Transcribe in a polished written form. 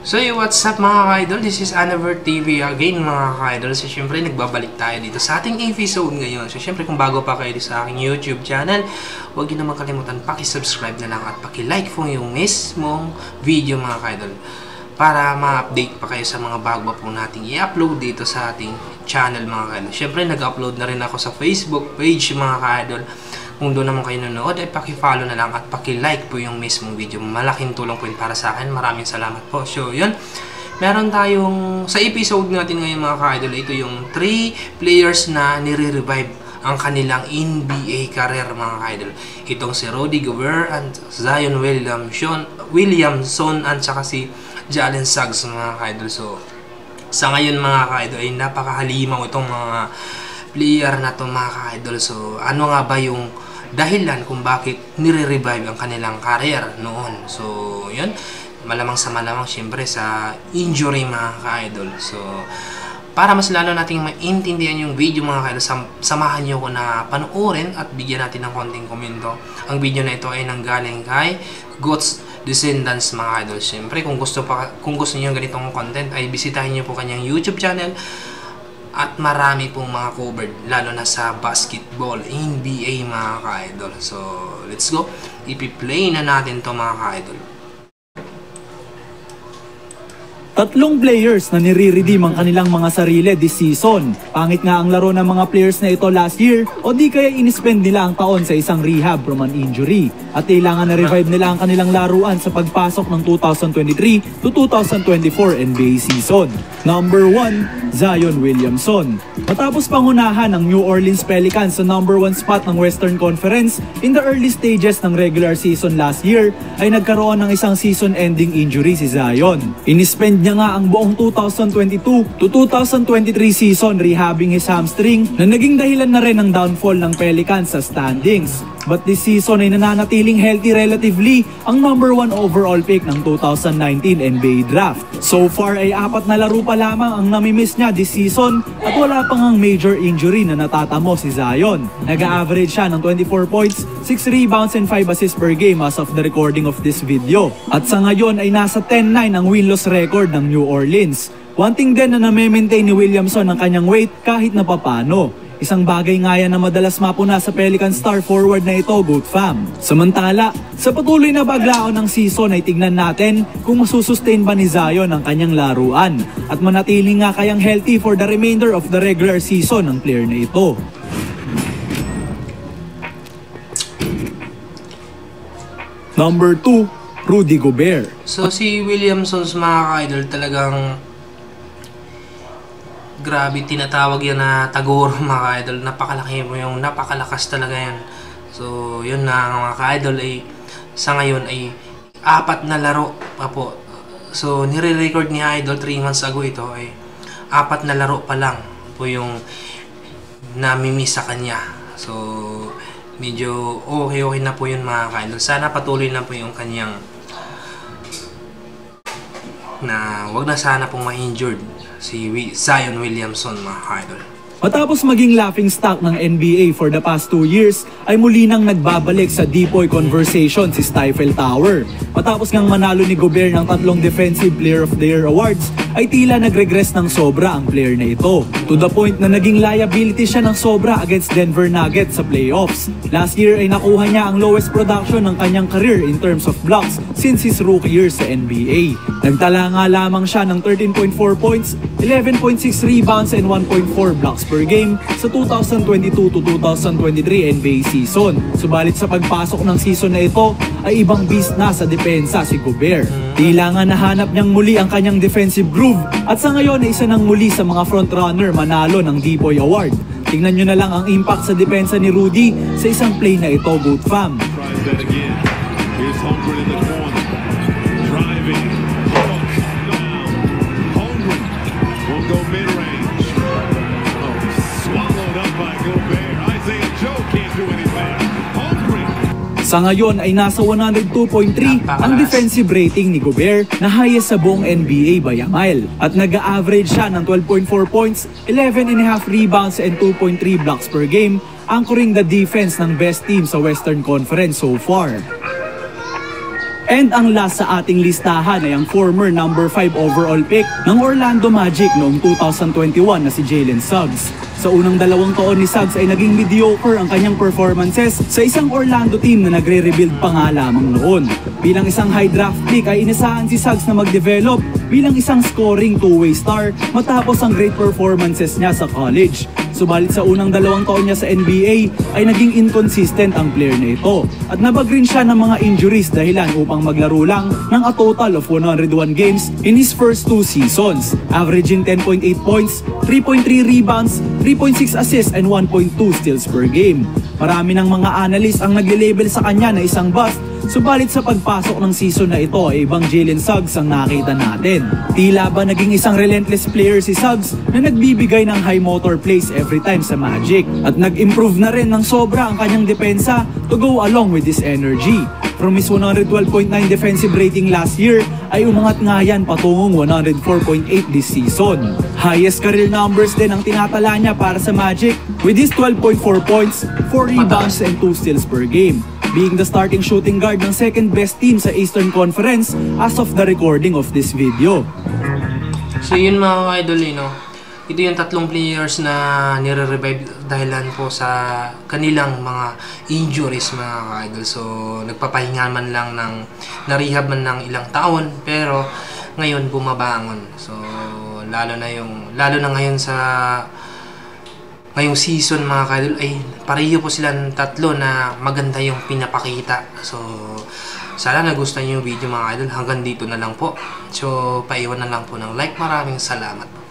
So what's up mga ka-idol? This is Anavert TV again mga ka-idol. So syempre nagbabalik tayo dito sa ating episode ngayon. So syempre kung bago pa kayo sa aking YouTube channel, huwag nyo naman kalimutan paki-subscribe na lang at paki-like po yung mismong video mga ka-idol, para ma-update pa kayo sa mga bago po nating i-upload dito sa ating channel mga ka-idol. Syempre nag-upload na rin ako sa Facebook page mga ka-idol. Kung doon naman kayo nanonood, ay paki-follow na lang at paki-like po yung mismong video. Malaking tulong po yun para sa akin. Maraming salamat po. So, yun. Meron tayong, sa episode natin ngayon mga ka-idol, ito yung 3 players na nire-revive ang kanilang NBA career mga ka-idol. Itong si Rudy Gobert and Zion Williamson at saka si Jalen Suggs mga ka-idol. So, sa ngayon mga ka-idol ay napakahalimaw itong mga player na to mga ka-idol. So, ano nga ba yung dahilan kung bakit nire-revive ang kanilang career noon? So, yun. Malamang sa malamang syempre sa injury mga ka-idol. So, para mas lalo nating maintindihan yung video mga ka-idol, samahan nyo ko na panoorin at bigyan natin ng konting komento. Ang video na ito ay nanggaling kay Goats Descendants mga ka-idol. Syempre, kung gusto niyo ganitong content ay bisitahin nyo po kanyang YouTube channel. At marami pong mga covered, lalo na sa basketball, NBA mga ka-idol. So, let's go. Ipi-play na natin to mga ka-idol. Tatlong players na nire-redeem ang kanilang mga sarili this season. Pangit nga ang laro ng mga players na ito last year o di kaya in-spend nila ang taon sa isang rehab from an injury. At kailangan na revive nila ang kanilang laruan sa pagpasok ng 2023 to 2024 NBA season. Number 1, Zion Williamson. Matapos pangunahan ng New Orleans Pelicans sa number 1 spot ng Western Conference in the early stages ng regular season last year, ay nagkaroon ng isang season-ending injury si Zion. In-spend niya nga ang buong 2022 to 2023 season rehabbing his hamstring na naging dahilan na rin ng downfall ng Pelicans sa standings. But this season ay nananatiling healthy relatively ang number 1 overall pick ng 2019 NBA draft. So far ay 4 na laro pa lamang ang namimiss niya this season at wala pang ang major injury na natatamo si Zion. Nag-average siya ng 24 points, 6 rebounds and 5 assists per game as of the recording of this video. At sa ngayon ay nasa 10-9 ang win-loss record ng New Orleans. One thing din na na-maintain ni Williamson ang kanyang weight kahit na papano. Isang bagay nga yan na madalas mapuna sa Pelican star forward na ito, Goat Fam. Samantala, sa patuloy na baglaon ng season ay tignan natin kung masusustain ba ni Zion ang kanyang laruan at manatiling nga kayang healthy for the remainder of the regular season ng player na ito. Number 2, Rudy Gobert. So si Williamson's mga ka-idol talagang grabe, tinatawag yan na taguro mga ka-idol. Napakalaki mo yung napakalakas talaga yan. So yun na mga ka-idol ay sa ngayon ay 4 na laro pa po. So nire-record ni Idol 3 months ago ito ay 4 na laro pa lang po yung namimiss sa kanya. So medyo okay na po yun mga ka-idol. Sana patuloy na po yung kanyang na wag na sana pong ma-injured si Zion Williamson mga ka-idol. Matapos maging laughingstock ng NBA for the past 2 years, ay muli nang nagbabalik sa Depoy conversation si Stifle Tower. Matapos ngang manalo ni Gobert ng 3 Defensive Player of the Year awards, ay tila nag-regress ng sobra ang player na ito. To the point na naging liability siya ng sobra against Denver Nuggets sa playoffs. Last year ay nakuha niya ang lowest production ng kanyang career in terms of blocks since his rookie year sa NBA. Nagtala nga lamang siya ng 13.4 points, 11.6 rebounds and 1.4 blocks per game sa 2022 to 2023 NBA season. Subalit sa pagpasok ng season na ito ay ibang beast na sa depensa si Gobert. Tila nga nahanap niyang muli ang kanyang defensive groove at sa ngayon ay isa nang muli sa mga frontrunner manalo ng D-Boy Award. Tingnan nyo na lang ang impact sa depensa ni Rudy sa isang play na ito, Goat Fam. Sa ngayon ay nasa 102.3 ang defensive rating ni Gobert na highest sa buong NBA by a mile. At nag-a-average siya ng 12.4 points, 11.5 rebounds and 2.3 blocks per game, anchoring the defense ng best team sa Western Conference so far. And ang last sa ating listahan ay ang former number 5 overall pick ng Orlando Magic noong 2021 na si Jalen Suggs. Sa unang 2 taon ni Suggs ay naging mediocre ang kanyang performances sa isang Orlando team na nagre-rebuild pa nga lamang noon. Bilang isang high draft pick ay inasahan si Suggs na mag-develop bilang isang scoring two-way star matapos ang great performances niya sa college. Subalit sa unang 2 taon niya sa NBA ay naging inconsistent ang player na ito at nabag rin siya ng mga injuries dahilan upang maglaro lang ng a total of 101 games in his first 2 seasons, averaging 10.8 points, 3.3 rebounds, 3.6 assists and 1.2 steals per game. Marami ng mga analyst ang nagle-label sa kanya na isang bust, subalit sa pagpasok ng season na ito ay ibang Jalen Suggs ang nakita natin. Tila ba naging isang relentless player si Suggs na nagbibigay ng high motor plays every time sa Magic at nag-improve na rin ng sobra ang kanyang depensa to go along with his energy. From his 112.9 defensive rating last year ay umangat nga yan patungong 104.8 this season. Highest career numbers din ang tinatala niya para sa Magic with his 12.4 points, 4 rebounds and 2 steals per game, being the starting shooting guard ng second best team sa Eastern Conference as of the recording of this video. So yun mga idol, ito yung 3 players na nire-revive dahilan po sa kanilang mga injuries mga idol. So nagpapahinga man lang na-rehab man ng ilang taon pero ngayon bumabangon. So lalo na ngayon sa ngayong season mga idol ay pareho po silang 3 na maganda yung pinapakita. So sana nagustuhan niyo yung video mga idol. Hanggang dito na lang po. So paiwan na lang po ng like. Maraming salamat po.